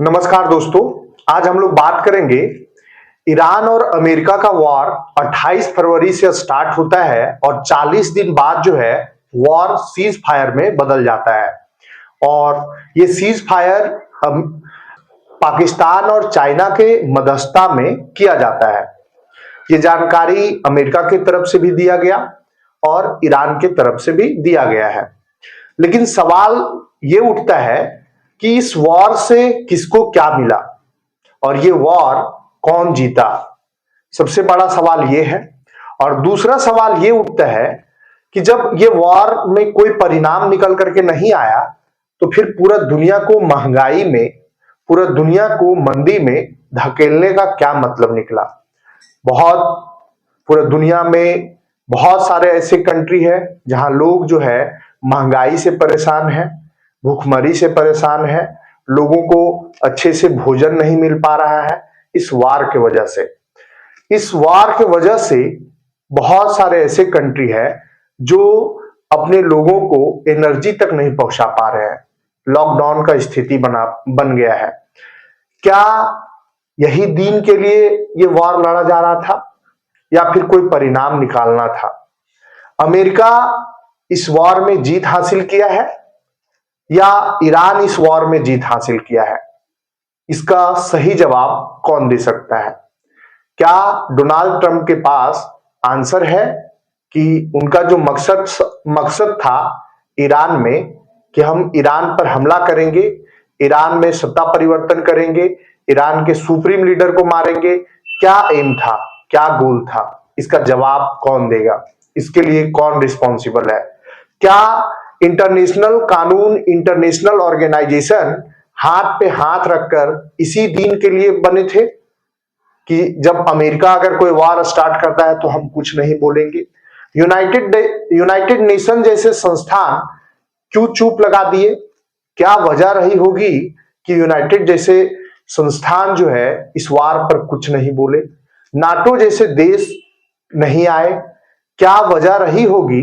नमस्कार दोस्तों। आज हम लोग बात करेंगे ईरान और अमेरिका का वॉर 28 फरवरी से स्टार्ट होता है और 40 दिन बाद जो है वॉर सीज फायर में बदल जाता है। और ये सीज फायर पाकिस्तान और चाइना के मध्यस्थता में किया जाता है। ये जानकारी अमेरिका की तरफ से भी दिया गया और ईरान की तरफ से भी दिया गया है। लेकिन सवाल ये उठता है कि इस वॉर से किसको क्या मिला और ये वॉर कौन जीता। सबसे बड़ा सवाल ये है। और दूसरा सवाल ये उठता है कि जब ये वॉर में कोई परिणाम निकल करके नहीं आया तो फिर पूरा दुनिया को महंगाई में, पूरा दुनिया को मंदी में धकेलने का क्या मतलब निकला। पूरा दुनिया में बहुत सारे ऐसे कंट्री है जहां लोग जो है महंगाई से परेशान है, भूखमरी से परेशान है, लोगों को अच्छे से भोजन नहीं मिल पा रहा है इस वार के वजह से। इस वार के वजह से बहुत सारे ऐसे कंट्री है जो अपने लोगों को एनर्जी तक नहीं पहुंचा पा रहे हैं। लॉकडाउन का स्थिति बन गया है। क्या यही दिन के लिए ये वार लड़ा जा रहा था या फिर कोई परिणाम निकालना था? अमेरिका इस वॉर में जीत हासिल किया है या ईरान इस वॉर में जीत हासिल किया है? इसका सही जवाब कौन दे सकता है? क्या डोनाल्ड ट्रंप के पास आंसर है कि उनका जो मकसद था ईरान में कि हम ईरान पर हमला करेंगे, ईरान में सत्ता परिवर्तन करेंगे, ईरान के सुप्रीम लीडर को मारेंगे, क्या एम था, क्या गोल था? इसका जवाब कौन देगा? इसके लिए कौन रिस्पॉन्सिबल है? क्या इंटरनेशनल कानून, इंटरनेशनल ऑर्गेनाइजेशन हाथ पे हाथ रखकर इसी दिन के लिए बने थे कि जब अमेरिका अगर कोई वार स्टार्ट करता है तो हम कुछ नहीं बोलेंगे? यूनाइटेड नेशन जैसे संस्थान क्यों चुप लगा दिए? क्या वजह रही होगी कि यूनाइटेड जैसे संस्थान जो है इस वार पर कुछ नहीं बोले? नाटो जैसे देश नहीं आए? क्या वजह रही होगी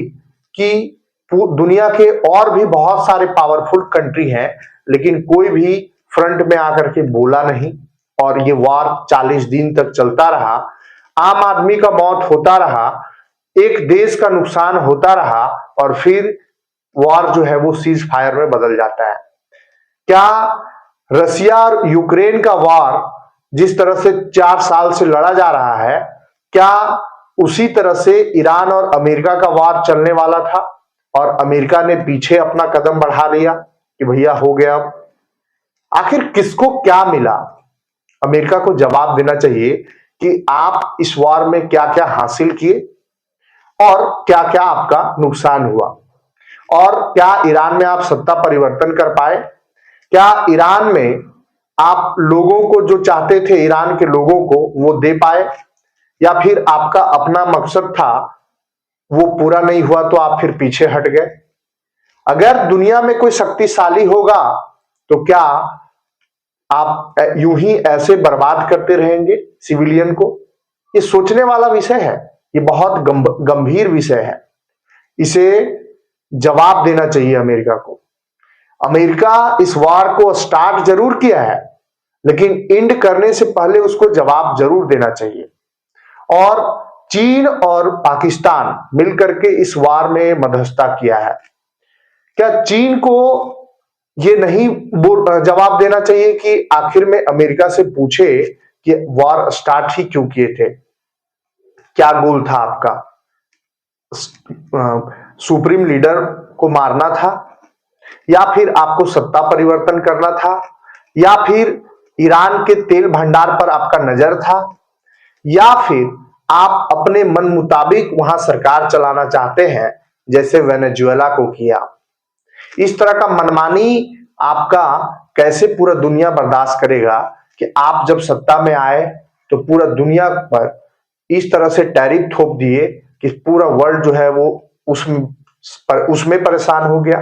कि दुनिया के और भी बहुत सारे पावरफुल कंट्री हैं लेकिन कोई भी फ्रंट में आकर के बोला नहीं और ये वार 40 दिन तक चलता रहा, आम आदमी का मौत होता रहा, एक देश का नुकसान होता रहा और फिर वार जो है वो सीज फायर में बदल जाता है? क्या रसिया और यूक्रेन का वार जिस तरह से 4 साल से लड़ा जा रहा है, क्या उसी तरह से ईरान और अमेरिका का वार चलने वाला था और अमेरिका ने पीछे अपना कदम बढ़ा लिया कि भैया हो गया? अब आखिर किसको क्या मिला? अमेरिका को जवाब देना चाहिए कि आप इस वार में क्या क्या हासिल किए और क्या क्या आपका नुकसान हुआ, और क्या ईरान में आप सत्ता परिवर्तन कर पाए? क्या ईरान में आप लोगों को जो चाहते थे, ईरान के लोगों को वो दे पाए, या फिर आपका अपना मकसद था वो पूरा नहीं हुआ तो आप फिर पीछे हट गए? अगर दुनिया में कोई शक्तिशाली होगा तो क्या आप यूं ही ऐसे बर्बाद करते रहेंगे सिविलियन को? ये सोचने वाला विषय है, ये बहुत गंभीर विषय है। इसे जवाब देना चाहिए अमेरिका को। अमेरिका इस वार को स्टार्ट जरूर किया है लेकिन एंड करने से पहले उसको जवाब जरूर देना चाहिए। और चीन और पाकिस्तान मिलकर के इस वार में मध्यस्थता किया है। क्या चीन को ये नहीं जवाब देना चाहिए कि आखिर में अमेरिका से पूछे कि वार स्टार्ट ही क्यों किए थे? क्या गोल था आपका? सुप्रीम लीडर को मारना था, या फिर आपको सत्ता परिवर्तन करना था, या फिर ईरान के तेल भंडार पर आपका नजर था, या फिर आप अपने मन मुताबिक वहां सरकार चलाना चाहते हैं जैसे वेनेजुएला को किया? इस तरह का मनमानी आपका कैसे पूरा दुनिया बर्दाश्त करेगा कि आप जब सत्ता में आए तो पूरा दुनिया पर इस तरह से टैरिफ थोप दिए कि पूरा वर्ल्ड जो है वो उसमें परेशान हो गया।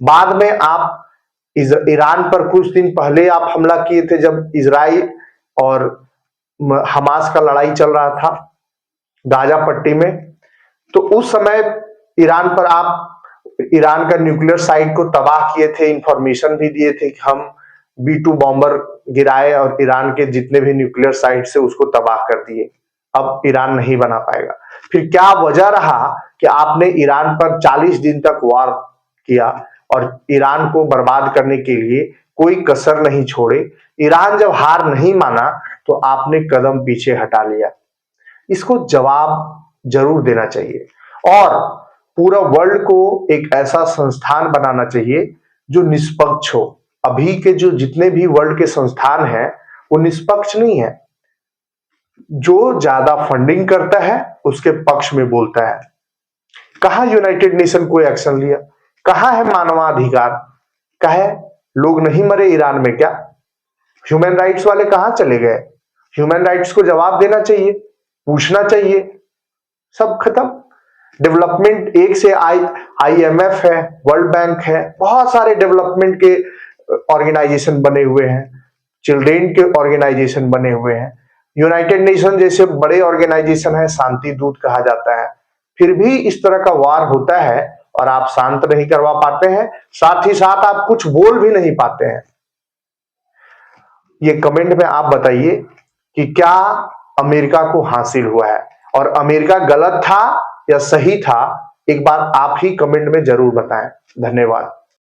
बाद में आप ईरान पर कुछ दिन पहले आप हमला किए थे जब इजराइल और हमास का लड़ाई चल रहा था गाजा पट्टी में, तो उस समय ईरान पर आप ईरान का न्यूक्लियर साइट को तबाह किए थे, इंफॉर्मेशन भी दिए थे कि हम B2 बॉम्बर गिराए और ईरान के जितने भी न्यूक्लियर साइट से उसको तबाह कर दिए। अब ईरान नहीं बना पाएगा। फिर क्या वजह रहा कि आपने ईरान पर 40 दिन तक वार किया और ईरान को बर्बाद करने के लिए कोई कसर नहीं छोड़े। ईरान जब हार नहीं माना तो आपने कदम पीछे हटा लिया। इसको जवाब जरूर देना चाहिए और पूरा वर्ल्ड को एक ऐसा संस्थान बनाना चाहिए जो निष्पक्ष हो। अभी के जो जितने भी वर्ल्ड के संस्थान हैं वो निष्पक्ष नहीं है। जो ज्यादा फंडिंग करता है उसके पक्ष में बोलता है। कहा यूनाइटेड नेशन कोई एक्शन लिया? कहा है मानवाधिकार? कहा लोग नहीं मरे ईरान में क्या? ह्यूमन राइट्स वाले कहां चले गए? ह्यूमन राइट्स को जवाब देना चाहिए, पूछना चाहिए। सब खत्म। डेवलपमेंट एक से IMF है, वर्ल्ड बैंक है, बहुत सारे डेवलपमेंट के ऑर्गेनाइजेशन बने हुए हैं, चिल्ड्रेन के ऑर्गेनाइजेशन बने हुए हैं। यूनाइटेड नेशन जैसे बड़े ऑर्गेनाइजेशन है, शांति दूत कहा जाता है। फिर भी इस तरह का वार होता है और आप शांत नहीं करवा पाते हैं, साथ ही साथ आप कुछ बोल भी नहीं पाते हैं। ये कमेंट में आप बताइए कि क्या अमेरिका को हासिल हुआ है और अमेरिका गलत था या सही था? एक बार आप ही कमेंट में जरूर बताएं। धन्यवाद।